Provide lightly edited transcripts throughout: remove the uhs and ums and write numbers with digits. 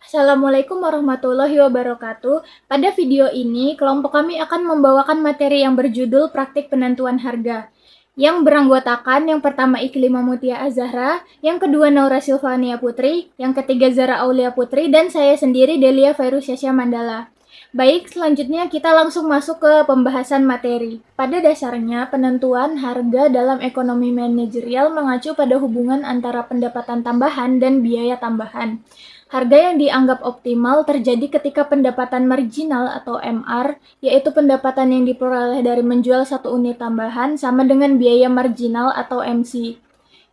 Assalamualaikum warahmatullahi wabarakatuh. Pada video ini, kelompok kami akan membawakan materi yang berjudul Praktik Penentuan Harga. Yang beranggotakan yang pertama Iklimah Mutia Azahra, yang kedua Naura Silvania Putri, yang ketiga Zara Aulia Putri, dan saya sendiri Delia Fairusyasya Mandala. Baik, selanjutnya kita langsung masuk ke pembahasan materi. Pada dasarnya, penentuan harga dalam ekonomi manajerial mengacu pada hubungan antara pendapatan tambahan dan biaya tambahan. Harga yang dianggap optimal terjadi ketika pendapatan marginal atau MR, yaitu pendapatan yang diperoleh dari menjual satu unit tambahan, sama dengan biaya marginal atau MC,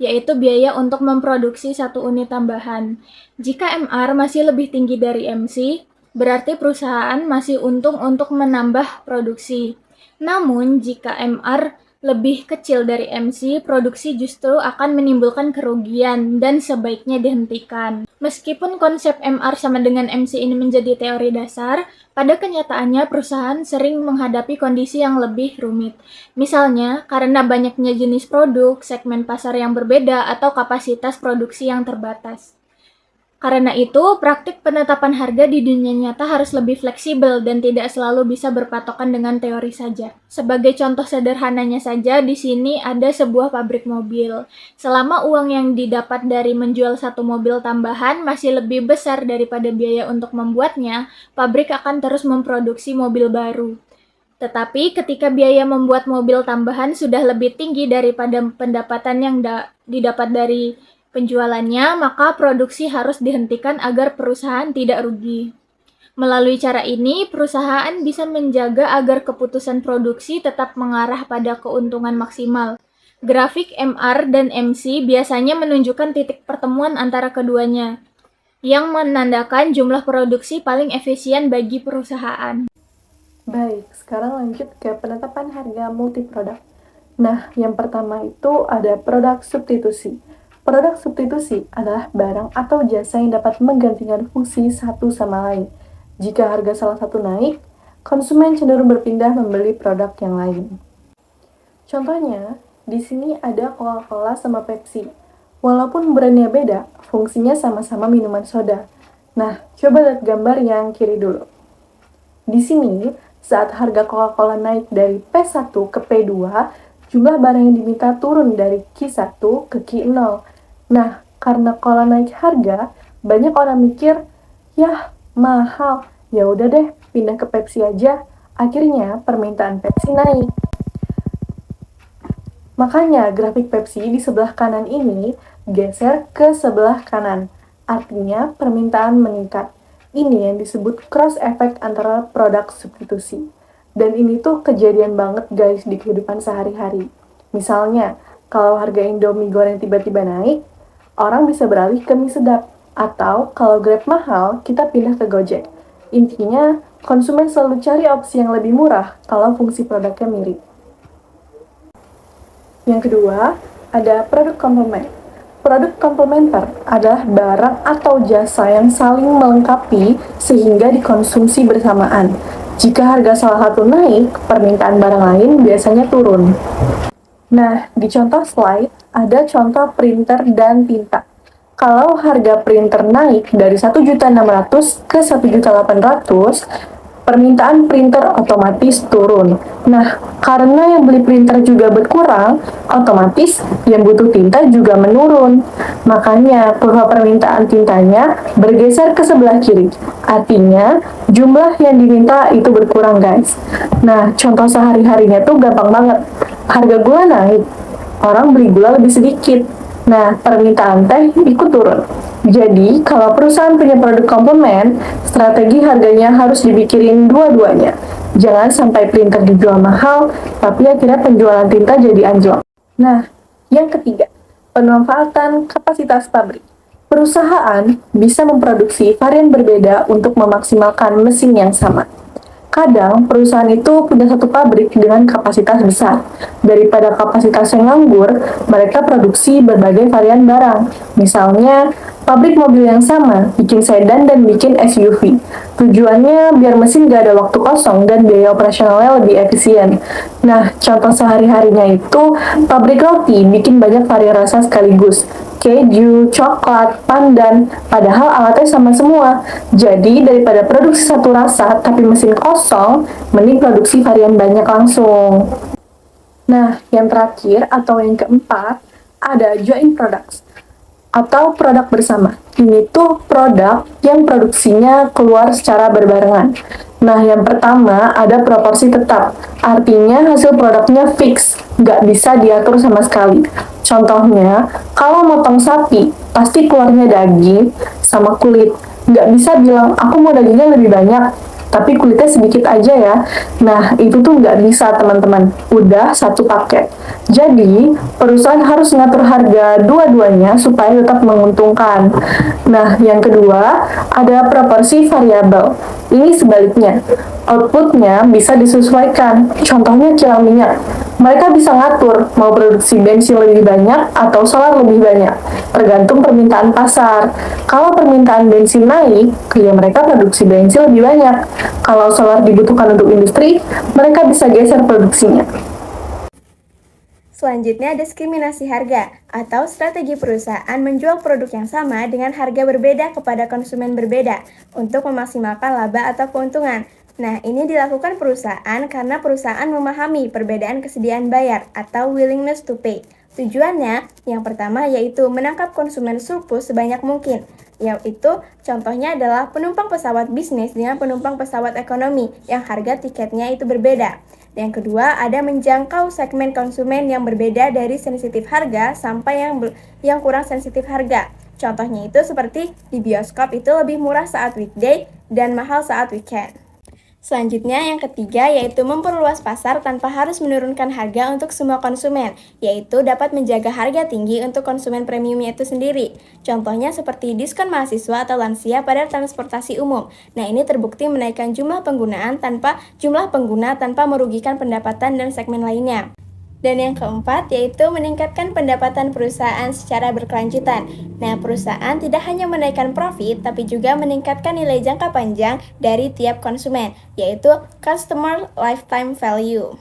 yaitu biaya untuk memproduksi satu unit tambahan. Jika MR masih lebih tinggi dari MC, berarti perusahaan masih untung untuk menambah produksi. Namun, jika MR lebih kecil dari MC, produksi justru akan menimbulkan kerugian dan sebaiknya dihentikan. Meskipun konsep MR sama dengan MC ini menjadi teori dasar, pada kenyataannya perusahaan sering menghadapi kondisi yang lebih rumit. Misalnya, karena banyaknya jenis produk, segmen pasar yang berbeda, atau kapasitas produksi yang terbatas. Karena itu, praktik penetapan harga di dunia nyata harus lebih fleksibel dan tidak selalu bisa berpatokan dengan teori saja. Sebagai contoh sederhananya saja, di sini ada sebuah pabrik mobil. Selama uang yang didapat dari menjual satu mobil tambahan masih lebih besar daripada biaya untuk membuatnya, pabrik akan terus memproduksi mobil baru. Tetapi ketika biaya membuat mobil tambahan sudah lebih tinggi daripada pendapatan yang didapat dari penjualannya, maka produksi harus dihentikan agar perusahaan tidak rugi. Melalui cara ini, perusahaan bisa menjaga agar keputusan produksi tetap mengarah pada keuntungan maksimal. Grafik MR dan MC biasanya menunjukkan titik pertemuan antara keduanya, yang menandakan jumlah produksi paling efisien bagi perusahaan. Baik, sekarang lanjut ke penetapan harga multiproduk. Nah, yang pertama itu ada produk substitusi. Produk substitusi adalah barang atau jasa yang dapat menggantikan fungsi satu sama lain. Jika harga salah satu naik, konsumen cenderung berpindah membeli produk yang lain. Contohnya, di sini ada Coca-Cola sama Pepsi. Walaupun brandnya beda, fungsinya sama-sama minuman soda. Nah, coba lihat gambar yang kiri dulu. Di sini, saat harga Coca-Cola naik dari P1 ke P2, jumlah barang yang diminta turun dari Q1 ke Q0. Nah, karena cola naik harga, banyak orang mikir, yah, mahal, ya udah deh, pindah ke Pepsi aja. Akhirnya, permintaan Pepsi naik. Makanya, grafik Pepsi di sebelah kanan ini geser ke sebelah kanan. Artinya, permintaan meningkat. Ini yang disebut cross effect antara produk substitusi. Dan ini tuh kejadian banget guys di kehidupan sehari-hari. Misalnya, kalau harga Indomie goreng tiba-tiba naik, orang bisa beralih ke mie sedap. Atau kalau Grab mahal, kita pindah ke Gojek. Intinya, konsumen selalu cari opsi yang lebih murah kalau fungsi produknya mirip. Yang kedua, ada produk komplement. Produk komplementer adalah barang atau jasa yang saling melengkapi sehingga dikonsumsi bersamaan. Jika harga salah satu naik, permintaan barang lain biasanya turun. Nah, di contoh slide ada contoh printer dan tinta. Kalau harga printer naik dari 1.600.000 ke 1.800.000, permintaan printer otomatis turun. Nah, karena yang beli printer juga berkurang, otomatis yang butuh tinta juga menurun. Makanya, kurva permintaan tintanya bergeser ke sebelah kiri. Artinya, jumlah yang diminta itu berkurang, guys. Nah, contoh sehari-harinya tuh gampang banget. Harga gula naik, orang beli gula lebih sedikit. Nah, permintaan teh ikut turun. Jadi, kalau perusahaan punya produk komplement, strategi harganya harus dipikirin dua-duanya. Jangan sampai printer dijual mahal, tapi akhirnya penjualan tinta jadi anjlok. Nah, yang ketiga, pemanfaatan kapasitas pabrik. Perusahaan bisa memproduksi varian berbeda untuk memaksimalkan mesin yang sama. Kadang, perusahaan itu punya satu pabrik dengan kapasitas besar. Daripada kapasitas yang nganggur, mereka produksi berbagai varian barang. Misalnya, Pabrik mobil yang sama, bikin sedan dan bikin SUV. Tujuannya biar mesin gak ada waktu kosong dan biaya operasionalnya lebih efisien. Nah, contoh sehari-harinya itu pabrik roti bikin banyak varian rasa sekaligus. Keju, coklat, pandan, padahal alatnya sama semua. Jadi, daripada produksi satu rasa tapi mesin kosong, mending produksi varian banyak langsung. Nah, yang terakhir atau yang keempat, ada joint products atau produk bersama. Ini tuh produk yang produksinya keluar secara berbarengan. Nah, yang pertama ada proporsi tetap. Artinya hasil produknya fix, nggak bisa diatur sama sekali. Contohnya, kalau motong sapi, pasti keluarnya daging sama kulit. Nggak bisa bilang, aku mau dagingnya lebih banyak, tapi kulitnya sedikit aja ya. Nah, itu tuh nggak bisa teman-teman. Udah satu paket. Jadi, perusahaan harus ngatur harga dua-duanya supaya tetap menguntungkan. Nah, yang kedua, ada proporsi variabel. Ini sebaliknya. Outputnya bisa disesuaikan. Contohnya kilang minyak. Mereka bisa ngatur mau produksi bensin lebih banyak atau solar lebih banyak, tergantung permintaan pasar. Kalau permintaan bensin naik, ya mereka produksi bensin lebih banyak. Kalau solar dibutuhkan untuk industri, mereka bisa geser produksinya. Selanjutnya, diskriminasi harga atau strategi perusahaan menjual produk yang sama dengan harga berbeda kepada konsumen berbeda untuk memaksimalkan laba atau keuntungan. Nah, ini dilakukan perusahaan karena perusahaan memahami perbedaan kesediaan bayar atau willingness to pay. Tujuannya, yang pertama yaitu menangkap konsumen surplus sebanyak mungkin, yaitu contohnya adalah penumpang pesawat bisnis dengan penumpang pesawat ekonomi yang harga tiketnya itu berbeda. Yang kedua, ada menjangkau segmen konsumen yang berbeda dari sensitif harga sampai yang kurang sensitif harga. Contohnya itu seperti di bioskop itu lebih murah saat weekday dan mahal saat weekend. Selanjutnya, yang ketiga yaitu memperluas pasar tanpa harus menurunkan harga untuk semua konsumen, yaitu dapat menjaga harga tinggi untuk konsumen premiumnya itu sendiri. Contohnya seperti diskon mahasiswa atau lansia pada transportasi umum. Nah, ini terbukti menaikkan jumlah pengguna tanpa merugikan pendapatan dan segmen lainnya. Dan yang keempat yaitu meningkatkan pendapatan perusahaan secara berkelanjutan. Nah, perusahaan tidak hanya menaikkan profit, tapi juga meningkatkan nilai jangka panjang dari tiap konsumen, yaitu Customer Lifetime Value.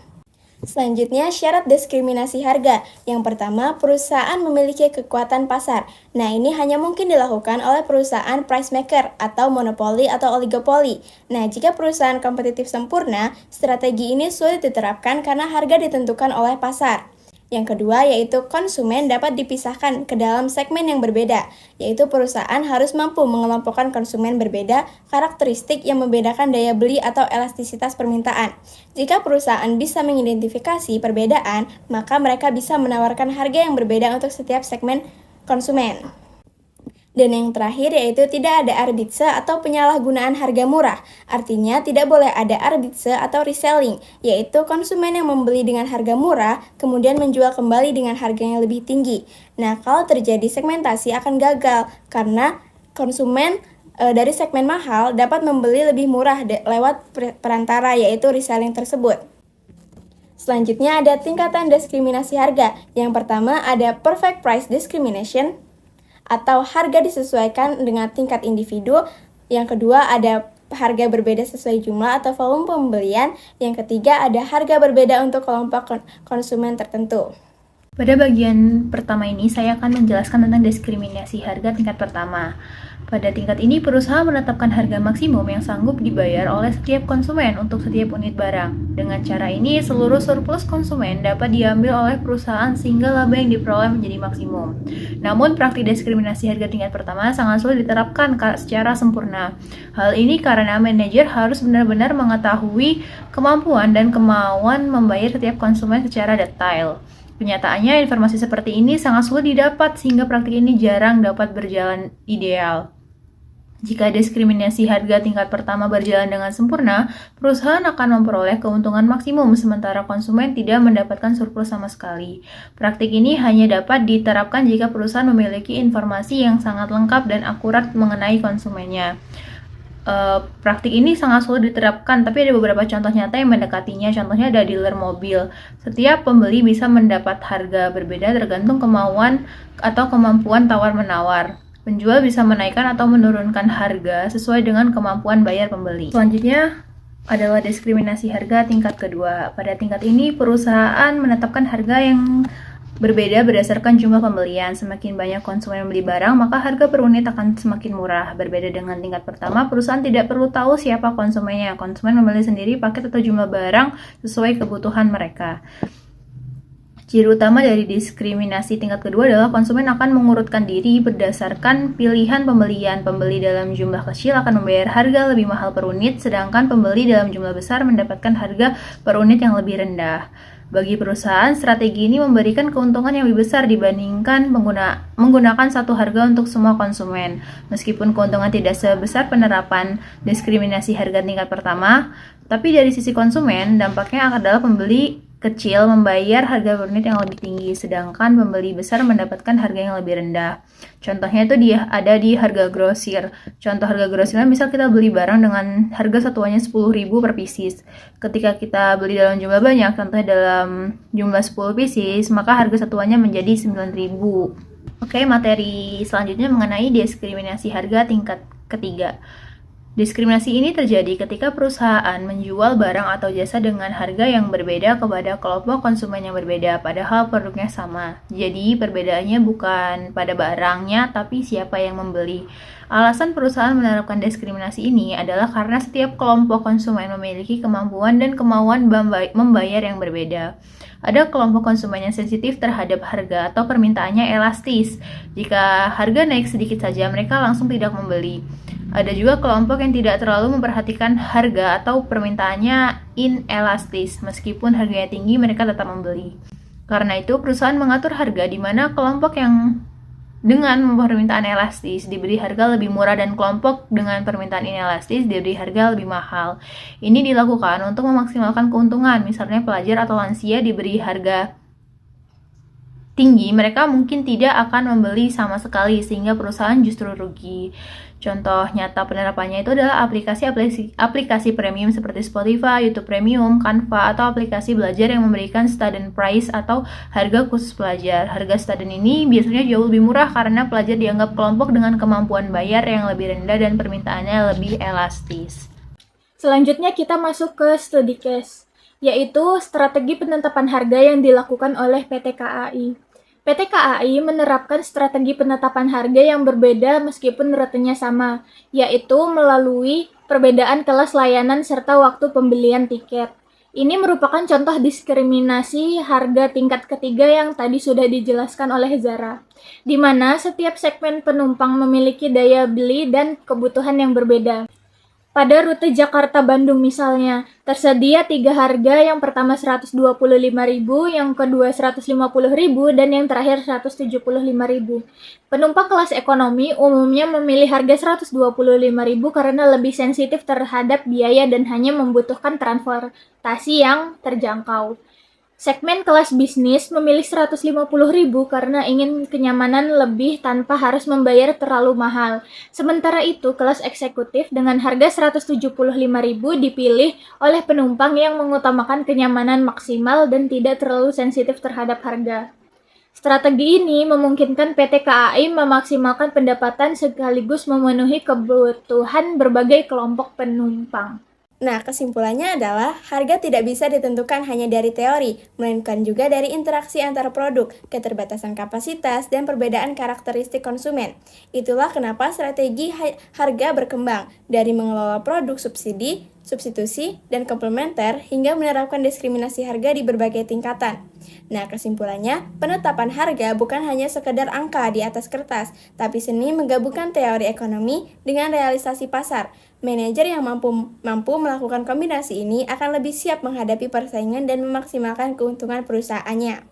Selanjutnya, syarat diskriminasi harga. Yang pertama, perusahaan memiliki kekuatan pasar. Nah, ini hanya mungkin dilakukan oleh perusahaan price maker atau monopoli atau oligopoli. Nah, jika perusahaan kompetitif sempurna, strategi ini sulit diterapkan karena harga ditentukan oleh pasar. Yang kedua yaitu konsumen dapat dipisahkan ke dalam segmen yang berbeda, yaitu perusahaan harus mampu mengelompokkan konsumen berbeda karakteristik yang membedakan daya beli atau elastisitas permintaan. Jika perusahaan bisa mengidentifikasi perbedaan, maka mereka bisa menawarkan harga yang berbeda untuk setiap segmen konsumen. Dan yang terakhir yaitu tidak ada arbitrase atau penyalahgunaan harga murah. Artinya tidak boleh ada arbitrase atau reselling, yaitu konsumen yang membeli dengan harga murah kemudian menjual kembali dengan harga yang lebih tinggi. Nah, kalau terjadi segmentasi akan gagal karena konsumen dari segmen mahal dapat membeli lebih murah lewat perantara yaitu reselling tersebut. Selanjutnya ada tingkatan diskriminasi harga. Yang pertama ada perfect price discrimination atau harga disesuaikan dengan tingkat individu. Yang kedua ada harga berbeda sesuai jumlah atau volume pembelian. Yang ketiga ada harga berbeda untuk kelompok konsumen tertentu. Pada bagian pertama ini saya akan menjelaskan tentang diskriminasi harga tingkat pertama. Pada tingkat ini, perusahaan menetapkan harga maksimum yang sanggup dibayar oleh setiap konsumen untuk setiap unit barang. Dengan cara ini, seluruh surplus konsumen dapat diambil oleh perusahaan sehingga laba yang diperoleh menjadi maksimum. Namun, praktik diskriminasi harga tingkat pertama sangat sulit diterapkan secara sempurna. Hal ini karena manajer harus benar-benar mengetahui kemampuan dan kemauan membayar setiap konsumen secara detail. Kenyataannya, informasi seperti ini sangat sulit didapat sehingga praktik ini jarang dapat berjalan ideal. Jika diskriminasi harga tingkat pertama berjalan dengan sempurna, perusahaan akan memperoleh keuntungan maksimum sementara konsumen tidak mendapatkan surplus sama sekali. Praktik ini hanya dapat diterapkan jika perusahaan memiliki informasi yang sangat lengkap dan akurat mengenai konsumennya. Praktik ini sangat sulit diterapkan, tapi ada beberapa contoh nyata yang mendekatinya. Contohnya ada dealer mobil. Setiap pembeli bisa mendapat harga berbeda tergantung kemauan atau kemampuan tawar-menawar. Penjual bisa menaikkan atau menurunkan harga sesuai dengan kemampuan bayar pembeli. Selanjutnya adalah diskriminasi harga tingkat kedua. Pada tingkat ini, perusahaan menetapkan harga yang berbeda berdasarkan jumlah pembelian. Semakin banyak konsumen membeli barang, maka harga per unit akan semakin murah. Berbeda dengan tingkat pertama, perusahaan tidak perlu tahu siapa konsumennya. Konsumen memilih sendiri paket atau jumlah barang sesuai kebutuhan mereka. Ciri utama dari diskriminasi tingkat kedua adalah konsumen akan mengurutkan diri berdasarkan pilihan pembelian. Pembeli dalam jumlah kecil akan membayar harga lebih mahal per unit, sedangkan pembeli dalam jumlah besar mendapatkan harga per unit yang lebih rendah. Bagi perusahaan, strategi ini memberikan keuntungan yang lebih besar dibandingkan menggunakan satu harga untuk semua konsumen. Meskipun keuntungan tidak sebesar penerapan diskriminasi harga tingkat pertama, tapi dari sisi konsumen, dampaknya adalah pembeli kecil membayar harga per unit yang lebih tinggi, sedangkan pembeli besar mendapatkan harga yang lebih rendah. Contohnya itu ada di harga grosir. Contoh harga grosirnya, misal kita beli barang dengan harga satuannya 10.000 per pieces. Ketika kita beli dalam jumlah banyak, contohnya dalam jumlah 10 pieces, maka harga satuannya menjadi 9.000. Oke, materi selanjutnya mengenai diskriminasi harga tingkat ketiga. Diskriminasi ini terjadi ketika perusahaan menjual barang atau jasa dengan harga yang berbeda kepada kelompok konsumen yang berbeda, padahal produknya sama. Jadi, perbedaannya bukan pada barangnya, tapi siapa yang membeli. Alasan perusahaan menerapkan diskriminasi ini adalah karena setiap kelompok konsumen memiliki kemampuan dan kemauan membayar yang berbeda. Ada kelompok konsumen yang sensitif terhadap harga atau permintaannya elastis. Jika harga naik sedikit saja, mereka langsung tidak membeli. Ada juga kelompok yang tidak terlalu memperhatikan harga atau permintaannya inelastis. Meskipun harganya tinggi, mereka tetap membeli. Karena itu, perusahaan mengatur harga di mana kelompok yang dengan permintaan elastis diberi harga lebih murah dan kelompok dengan permintaan inelastis diberi harga lebih mahal. Ini dilakukan untuk memaksimalkan keuntungan. Misalnya pelajar atau lansia diberi harga tinggi, mereka mungkin tidak akan membeli sama sekali sehingga perusahaan justru rugi. Contoh nyata penerapannya itu adalah aplikasi premium seperti Spotify, YouTube Premium, Canva, atau aplikasi belajar yang memberikan student price atau harga khusus pelajar. Harga student ini biasanya jauh lebih murah karena pelajar dianggap kelompok dengan kemampuan bayar yang lebih rendah dan permintaannya lebih elastis. Selanjutnya kita masuk ke studi case, yaitu strategi penetapan harga yang dilakukan oleh PT KAI. PT KAI menerapkan strategi penetapan harga yang berbeda meskipun rutenya sama, yaitu melalui perbedaan kelas layanan serta waktu pembelian tiket. Ini merupakan contoh diskriminasi harga tingkat ketiga yang tadi sudah dijelaskan oleh Zara, di mana setiap segmen penumpang memiliki daya beli dan kebutuhan yang berbeda. Pada rute Jakarta-Bandung misalnya, tersedia 3 harga, yang pertama 125.000, yang kedua 150.000, dan yang terakhir 175.000. Penumpang kelas ekonomi umumnya memilih harga 125.000 karena lebih sensitif terhadap biaya dan hanya membutuhkan transportasi yang terjangkau. Segmen kelas bisnis memilih 150.000 karena ingin kenyamanan lebih tanpa harus membayar terlalu mahal. Sementara itu, kelas eksekutif dengan harga 175.000 dipilih oleh penumpang yang mengutamakan kenyamanan maksimal dan tidak terlalu sensitif terhadap harga. Strategi ini memungkinkan PT KAI memaksimalkan pendapatan sekaligus memenuhi kebutuhan berbagai kelompok penumpang. Nah, kesimpulannya adalah harga tidak bisa ditentukan hanya dari teori, melainkan juga dari interaksi antar produk, keterbatasan kapasitas, dan perbedaan karakteristik konsumen. Itulah kenapa strategi harga berkembang, dari mengelola produk subsidi, substitusi, dan komplementer, hingga menerapkan diskriminasi harga di berbagai tingkatan. Nah, kesimpulannya, penetapan harga bukan hanya sekedar angka di atas kertas, tapi seni menggabungkan teori ekonomi dengan realisasi pasar. Manajer yang mampu melakukan kombinasi ini akan lebih siap menghadapi persaingan dan memaksimalkan keuntungan perusahaannya.